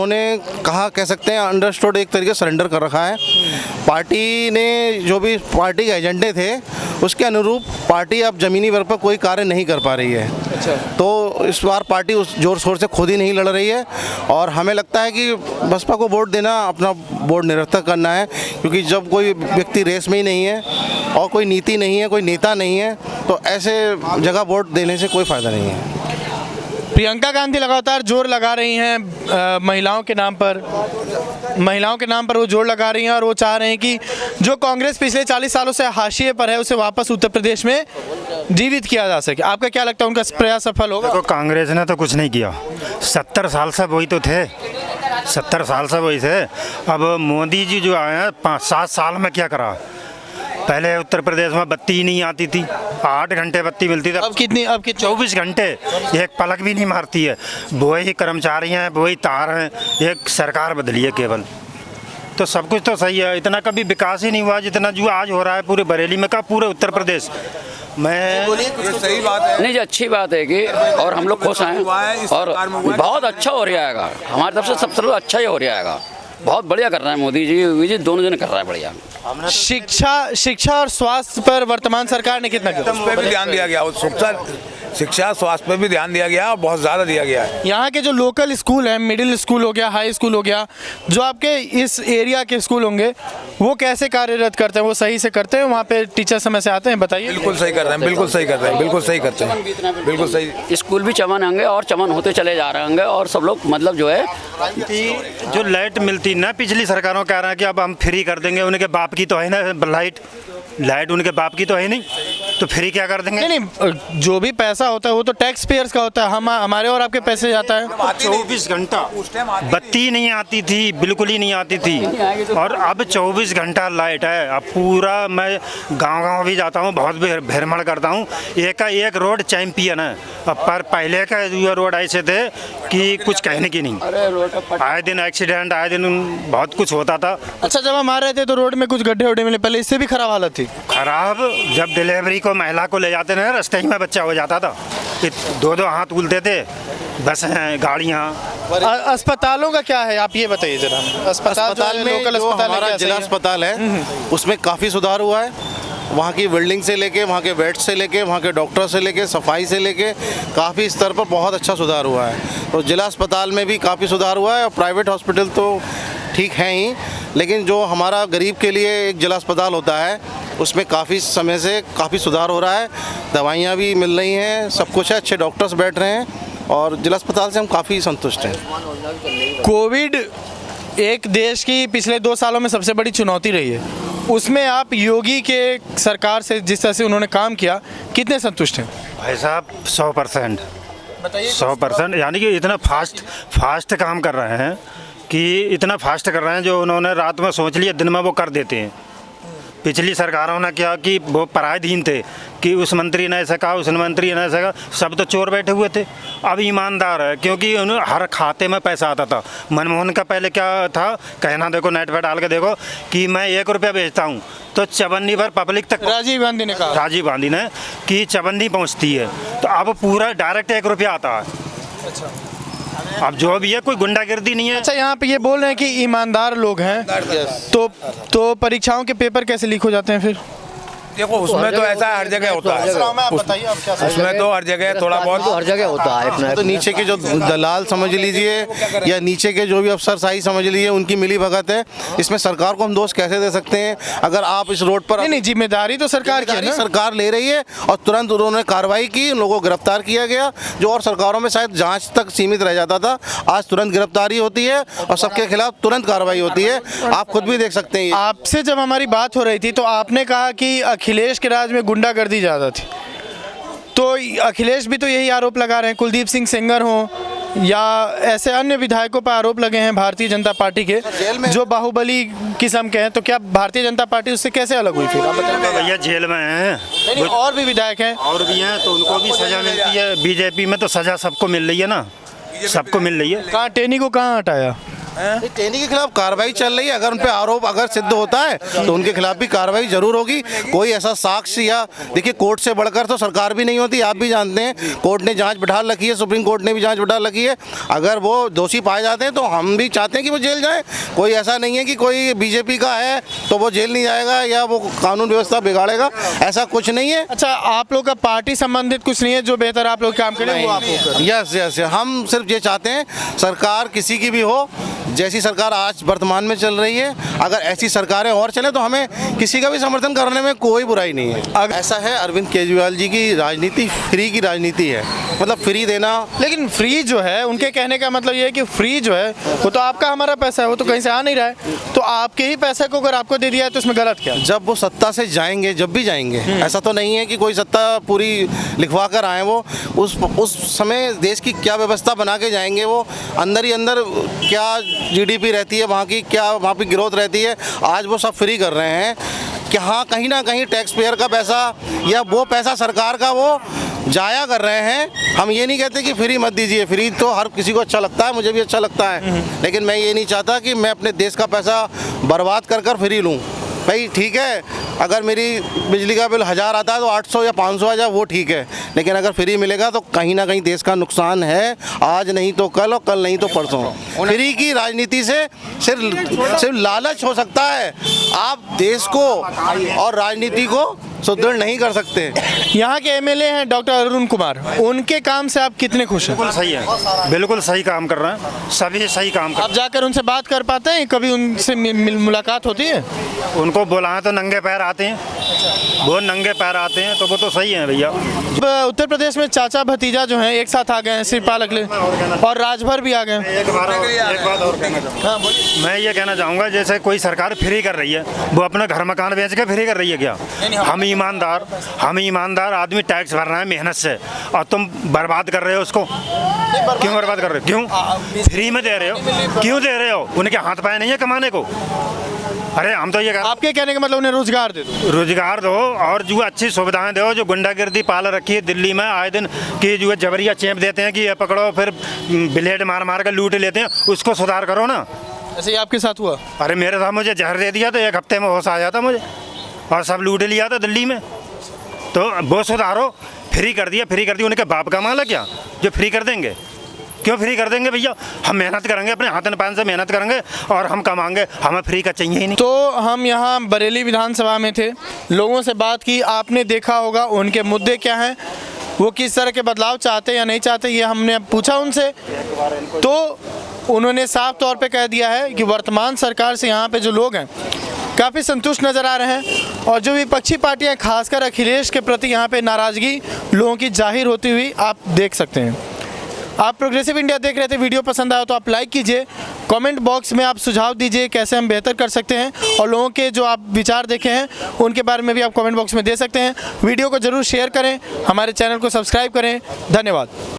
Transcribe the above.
उन्होंने कहा कह सकते हैं अंडरस्टूड एक तरीके से सरेंडर कर रखा है। पार्टी ने जो भी पार्टी के एजेंडे थे उसके अनुरूप पार्टी अब ज़मीनी वर्ग पर कोई कार्य नहीं कर पा रही है। अच्छा। तो इस बार पार्टी उस जोर शोर से खुद ही नहीं लड़ रही है और हमें लगता है कि बसपा को वोट देना अपना वोट निरर्थक करना है, क्योंकि जब कोई व्यक्ति रेस में ही नहीं है और कोई नीति नहीं है, कोई नेता नहीं है, तो ऐसे जगह वोट देने से कोई फ़ायदा नहीं है। प्रियंका गांधी लगातार जोर लगा रही हैं महिलाओं के नाम पर वो जोर लगा रही हैं और वो चाह रहे हैं कि जो कांग्रेस पिछले 40 सालों से हाशिए पर है उसे वापस उत्तर प्रदेश में जीवित किया जा सके। आपका क्या लगता है उनका प्रयास सफल होगा? देखो, कांग्रेस ने तो कुछ नहीं किया, 70 साल से वही तो थे, 70 साल से वही थे। अब मोदी जी जो आए हैं 5-7 साल में क्या करा? पहले उत्तर प्रदेश में बत्ती ही नहीं आती थी, 8 घंटे बत्ती मिलती थी। अब कितनी 24 घंटे, एक पलक भी नहीं मारती है। वही कर्मचारी हैं, वही तार हैं, एक सरकार बदली है केवल। तो सब कुछ तो सही है, इतना कभी विकास ही नहीं हुआ जितना जो आज हो रहा है पूरे बरेली में का पूरे उत्तर प्रदेश में। सही बात है, नहीं जी, अच्छी बात है कि और हम लोग खुश हैं और बहुत अच्छा हो रहा है। हमारी तरफ से सबसे अच्छा ही हो रहा है, बहुत बढ़िया कर रहे हैं मोदी जी दोनों जन कर रहा है बढ़िया। शिक्षा और स्वास्थ्य पर वर्तमान सरकार ने कितना किया? उस पर भी ध्यान दिया गया, शिक्षा स्वास्थ्य पर भी ध्यान दिया गया और बहुत ज़्यादा दिया गया है। यहाँ के जो लोकल स्कूल हैं, मिडिल स्कूल हो गया, हाई स्कूल हो गया, जो आपके इस एरिया के स्कूल होंगे, वो कैसे कार्यरत करते हैं? वो सही से करते हैं? वहाँ पे टीचर समय से आते हैं? बताइए। बिल्कुल सही कर रहे हैं, बिल्कुल सही कर रहे हैं, बिल्कुल सही करते हैं, बिल्कुल सही। स्कूल भी चमन होंगे और चमन होते चले जा रहे होंगे और सब लोग मतलब जो है कि जो लाइट मिलती ना, पिछली सरकारों कह रहा है कि अब हम फ्री कर देंगे, उनके बाप की तो है ना लाइट उनके बाप की तो है नहीं, तो फ्री क्या कर देंगे? नहीं, जो भी पैसा होता है वो तो टैक्स पेयर्स का होता है, हमारे और आपके पैसे जाता है। 24 घंटा बत्ती नहीं आती थी, बिल्कुल ही नहीं आती थी, और अब 24 घंटा लाइट है। अब पूरा मैं गांव भी जाता हूँ, बहुत भ्रमण करता हूँ, एक का एक रोड चैंपियन है। अब पर पहले का जो रोड ऐसे थे कि कुछ कहने की नहीं, आए दिन एक्सीडेंट, आए दिन बहुत कुछ होता था। अच्छा, जब हम आ रहे थे तो रोड में कुछ गड्ढे वड्ढे मिले, पहले इससे भी खराब हालत थी। खराब, जब डिलीवरी को महिला को ले जाते थे रास्ते में बच्चा हो जाता था, 2-2 हाथ उलते थे, बस हैं, गाड़ियाँ। अस्पतालों का क्या है, आप ये बताइए जरा। अस्पताल में लोकल जो अस्पताल हमारा जिला अस्पताल है उसमें काफ़ी सुधार हुआ है। वहाँ की बिल्डिंग से लेके, वहाँ के बेड से लेके, वहाँ के डॉक्टर से लेके, सफाई से लेके काफ़ी स्तर पर बहुत अच्छा सुधार हुआ है। तो जिला अस्पताल में भी काफ़ी सुधार हुआ है और प्राइवेट हॉस्पिटल तो ठीक हैं ही, लेकिन जो हमारा गरीब के लिए एक जिला अस्पताल होता है उसमें काफ़ी समय से काफ़ी सुधार हो रहा है। दवाइयाँ भी मिल रही हैं, सब कुछ है, अच्छे डॉक्टर्स बैठ रहे हैं और जिला अस्पताल से हम काफ़ी संतुष्ट हैं। कोविड एक देश की पिछले 2 सालों में सबसे बड़ी चुनौती रही है, उसमें आप योगी के सरकार से जिस तरह से उन्होंने काम किया, कितने संतुष्ट हैं? भाई साहब 100%, बताइए। 100%, यानी कि इतना फास्ट काम कर रहे हैं कि इतना फास्ट कर रहे हैं, जो उन्होंने रात में सोच लिया दिन में वो कर देते हैं। पिछली सरकारों ने क्या कि वो पराधीन थे कि उस मंत्री ने ऐसा कहा, उस मंत्री ने ऐसा कहा, सब तो चोर बैठे हुए थे। अब ईमानदार है, क्योंकि उन्हें हर खाते में पैसा आता था। मनमोहन का पहले क्या था कहना, देखो नेट पर डाल के देखो कि मैं 1 रुपया बेचता हूँ तो चवन्नी भर पब्लिक तक, राजीव गांधी ने कहा, राजीव गांधी ने, कि चवन्नी पहुँचती है। तो अब पूरा डायरेक्ट 1 रुपया आता है। अच्छा, अब जो भी है कोई गुंडागिर्दी नहीं है। अच्छा, यहाँ पे ये बोल रहे हैं कि ईमानदार लोग हैं, तो परीक्षाओं के पेपर कैसे लीक हो जाते हैं फिर? देखो, उसमें तो ऐसा हर जगह होता है, उसमें तो हर जगह थोड़ा बहुत हर जगह होता है। तो नीचे के जो दलाल समझ लीजिए या नीचे के जो भी अफसरशाही समझ लीजिए, उनकी मिली भगत है। इसमें सरकार को हम दोष कैसे दे सकते हैं? अगर आप इस रोड पर नहीं, जिम्मेदारी तो सरकार की है ना, सरकार ले रही है और तुरंत उन्होंने कार्रवाई की, उन लोगों को गिरफ्तार किया गया। जो और सरकारों में शायद जांच तक सीमित रह जाता था, आज तुरंत गिरफ्तारी होती है और सबके खिलाफ तुरंत कार्रवाई होती है। आप खुद भी देख सकते हैं। आपसे जब हमारी बात हो रही थी तो आपने कहा कि अखिलेश के राज में गुंडागर्दी ज़्यादा थी, तो अखिलेश भी तो यही आरोप लगा रहे हैं। कुलदीप सिंह सेंगर हो या ऐसे अन्य विधायकों पर आरोप लगे हैं भारतीय जनता पार्टी के, जो बाहुबली किस्म के हैं। तो क्या भारतीय जनता पार्टी उससे कैसे अलग हुई फिर? भैया जेल में हैं, नहीं, और भी विधायक हैं, और भी हैं, तो उनको भी सजा मिलती है। बीजेपी में तो सजा सबको मिल रही है ना, सबको मिल रही है। कहाँ टेनी को कहाँ हटाया? टेनी के खिलाफ कार्रवाई चल रही है, अगर उन पे आरोप अगर सिद्ध होता है तो उनके खिलाफ भी कार्रवाई जरूर होगी। कोई ऐसा साक्ष्य या देखिए, कोर्ट से बढ़कर तो सरकार भी नहीं होती, आप भी जानते हैं। कोर्ट ने जांच बिठा रखी है, सुप्रीम कोर्ट ने भी जांच बिठा रखी है। अगर वो दोषी पाए जाते हैं तो हम भी चाहते हैं कि वो जेल जाए। कोई ऐसा नहीं है कि कोई बीजेपी का है तो वो जेल नहीं जाएगा या वो कानून व्यवस्था बिगाड़ेगा, ऐसा कुछ नहीं है। अच्छा, आप लोग का पार्टी संबंधित कुछ नहीं है जो बेहतर आप लोग काम करें वो आप लोग करें? यस यस, हम सिर्फ ये चाहते हैं सरकार किसी की भी हो, जैसी सरकार आज वर्तमान में चल रही है, अगर ऐसी सरकारें और चले तो हमें किसी का भी समर्थन करने में कोई बुराई नहीं है। ऐसा है, अरविंद केजरीवाल जी की राजनीति फ्री की राजनीति है, मतलब फ्री देना। लेकिन फ्री जो है, उनके कहने का मतलब ये है कि फ्री जो है वो तो आपका हमारा पैसा है, वो तो कहीं से आ नहीं रहा है, तो आपके ही पैसे को अगर आपको दे दिया है तो इसमें गलत क्या? जब वो सत्ता से जाएंगे, जब भी जाएंगे, ऐसा तो नहीं है कि कोई सत्ता पूरी लिखवा कर आए, वो उस समय देश की क्या व्यवस्था बना के जाएंगे, वो अंदर ही अंदर क्या जीडीपी रहती है वहाँ की, क्या वहाँ पे ग्रोथ रहती है, आज वो सब फ्री कर रहे हैं कि हाँ, कहीं ना कहीं टैक्स पेयर का पैसा या वो पैसा सरकार का वो जाया कर रहे हैं। हम ये नहीं कहते कि फ्री मत दीजिए, फ्री तो हर किसी को अच्छा लगता है, मुझे भी अच्छा लगता है, लेकिन मैं ये नहीं चाहता कि मैं अपने देश का पैसा बर्बाद कर कर फ्री लूँ। भाई ठीक है, अगर मेरी बिजली का बिल 1000 आता है तो 800 या 500 आ जाए वो ठीक है, लेकिन अगर फ्री मिलेगा तो कहीं ना कहीं देश का नुकसान है, आज नहीं तो कल और कल नहीं तो परसों। फ्री की राजनीति से सिर्फ लालच हो सकता है, आप देश को और राजनीति को सुदृढ़ नहीं कर सकते। यहाँ के एमएलए हैं डॉक्टर अरुण कुमार, उनके काम से आप कितने खुश हैं? बिल्कुल सही है, बिल्कुल सही काम कर रहे हैं, सभी सही काम कर आप जाकर उनसे बात कर पाते हैं? कभी उनसे मुलाकात होती है? उनको बुलाएं तो नंगे पैर आते हैं, वो नंगे पैर आते हैं, तो वो तो सही है भैया। उत्तर प्रदेश में चाचा भतीजा जो हैं एक साथ आ गए हैं, श्रीपाल अगले और राजभर भी आ गए हैं। एक बात और कहना चाहूँगा, मैं ये कहना चाहूँगा, जैसे कोई सरकार फ्री कर रही है, वो अपना घर मकान बेच के फ्री कर रही है क्या? हम ईमानदार आदमी टैक्स भर रहे हैं मेहनत से, और तुम बर्बाद कर रहे हो उसको। क्यों बर्बाद कर रहे हो? क्यों फ्री में दे रहे हो? क्यों दे रहे हो? उनके हाथ पाए नहीं है कमाने को? अरे हम तो ये आपके कहने का मतलब उन्हें रोजगार दे दो, रोजगार दो और जो अच्छी सुविधाएं दो। जो गुंडागिर्दी पाल रखी है दिल्ली में, आए दिन की जो जबरिया चेप देते हैं कि ये पकड़ो, फिर ब्लेड मार मार कर लूट लेते हैं, उसको सुधार करो ना। ऐसे ही आपके साथ हुआ? अरे मेरे साथ मुझे जहर दे दिया तो 1 हफ्ते में होश आ जाता मुझे, और सब लूट लिया था दिल्ली में। तो वो सुधारो, फ्री कर दिया, फ्री कर दिया, उनके बाप का माल है क्या जो फ्री कर देंगे? क्यों फ्री कर देंगे भैया? हम मेहनत करेंगे, अपने हाथ पान से मेहनत करेंगे और हम कमाएंगे, हमें फ्री का चाहिए ही नहीं। तो हम यहाँ बरेली विधानसभा में थे, लोगों से बात की, आपने देखा होगा उनके मुद्दे क्या हैं, वो किस तरह के बदलाव चाहते या नहीं चाहते, ये हमने पूछा उनसे। तो उन्होंने साफ तौर पे कह दिया है कि वर्तमान सरकार से यहाँ पे जो लोग हैं काफ़ी संतुष्ट नज़र आ रहे हैं, और जो विपक्षी पार्टियाँ खासकर अखिलेश के प्रति यहाँ पे नाराज़गी लोगों की जाहिर होती हुई आप देख सकते हैं। आप प्रोग्रेसिव इंडिया देख रहे थे, वीडियो पसंद आया तो आप लाइक कीजिए, कमेंट बॉक्स में आप सुझाव दीजिए कैसे हम बेहतर कर सकते हैं, और लोगों के जो आप विचार देखे हैं उनके बारे में भी आप कमेंट बॉक्स में दे सकते हैं। वीडियो को ज़रूर शेयर करें, हमारे चैनल को सब्सक्राइब करें। धन्यवाद।